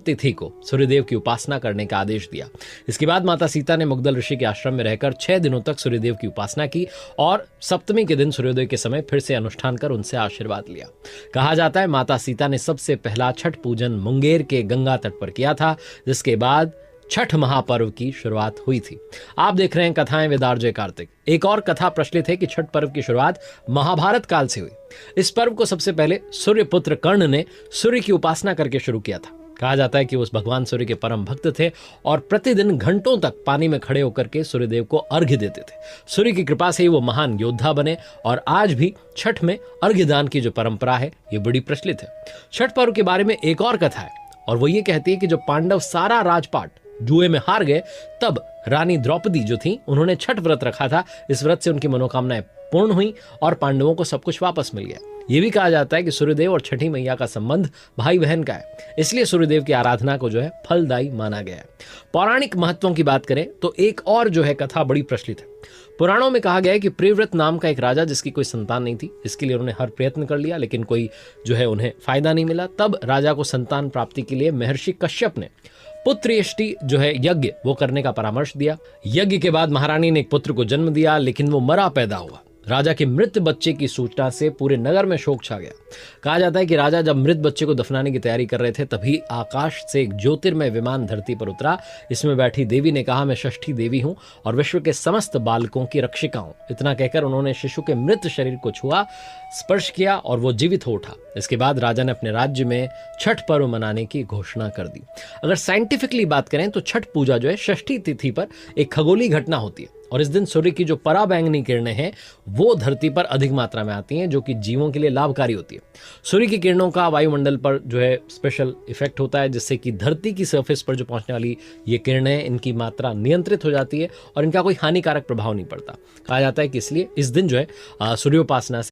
तिथि को सूर्यदेव की उपासना करने का आदेश दिया। इसके बाद माता सीता ने मुग्दल ऋषि के आश्रम में रहकर 6 दिनों तक सूर्यदेव की उपासना की और सप्तमी के दिन सूर्योदय के समय फिर से अनुष्ठान कर उनसे आशीर्वाद लिया। कहा जाता है माता सीता ने सबसे पहला छठ पूजन मुंगेर के गंगा तट पर किया था, जिसके बाद छठ महापर्व की शुरुआत हुई थी। आप देख रहे हैं कथाएं विद आरजे कार्तिक। एक और कथा प्रचलित है कि छठ पर्व की शुरुआत महाभारत काल से हुई। इस पर्व को सबसे पहले सूर्यपुत्र कर्ण ने सूर्य की उपासना करके शुरू किया था। कहा जाता है कि उस भगवान सूर्य के परम भक्त थे और प्रतिदिन घंटों तक पानी में खड़े होकर के सूर्यदेव को अर्घ्य देते थे। सूर्य की कृपा से ही वो महान योद्धा बने और आज भी छठ में अर्घ्य दान की जो परंपरा है ये बड़ी प्रचलित है। छठ पर्व के बारे में एक और कथा है और वो ये कहती है कि जब पांडव सारा राजपाट जुए में हार गए तब रानी द्रौपदी जो थी उन्होंने छठ व्रत रखा था। इस व्रत से उनकी मनोकामनाएं पूर्ण हुई और पांडवों को सब कुछ वापस मिल गया। ये भी कहा जाता है कि सूर्यदेव और छठी मैया का संबंध भाई बहन का है, इसलिए सूर्यदेव की आराधना को जो है फलदायी माना गया है। पौराणिक महत्वों की बात करें तो एक और जो है कथा बड़ी प्रचलित है। पुराणों में कहा गया है कि प्रियव्रत नाम का एक राजा जिसकी कोई संतान नहीं थी, इसके लिए उन्होंने हर प्रयत्न कर लिया लेकिन कोई जो है उन्हें फायदा नहीं मिला। तब राजा को संतान प्राप्ति के लिए महर्षि कश्यप ने पुत्रेष्टि जो है यज्ञ वो करने का परामर्श दिया। यज्ञ के बाद महारानी ने एक पुत्र को जन्म दिया लेकिन वो मरा पैदा हुआ। राजा के मृत बच्चे की सूचना से पूरे नगर में शोक छा गया। कहा जाता है कि राजा जब मृत बच्चे को दफनाने की तैयारी कर रहे थे तभी आकाश से एक ज्योतिर्मय विमान धरती पर उतरा। इसमें बैठी देवी ने कहा, मैं षष्ठी देवी हूं और विश्व के समस्त बालकों की रक्षिका हूं। इतना कहकर उन्होंने शिशु के मृत शरीर को छुआ, स्पर्श किया और वो जीवित हो उठा। इसके बाद राजा ने अपने राज्य में छठ पर्व मनाने की घोषणा कर दी। अगर साइंटिफिकली बात करें तो छठ पूजा जो है षष्ठी तिथि पर एक खगोलीय घटना होती है और इस दिन सूर्य की जो पराबैंगनी किरणें हैं वो धरती पर अधिक मात्रा में आती हैं, जो कि जीवों के लिए लाभकारी होती है। सूर्य की किरणों का वायुमंडल पर जो है स्पेशल इफेक्ट होता है, जिससे कि धरती की सरफेस पर जो पहुंचने वाली ये किरणें इनकी मात्रा नियंत्रित हो जाती है और इनका कोई हानिकारक प्रभाव नहीं पड़ता। कहा जाता है कि इसलिए इस दिन जो है सूर्योपासना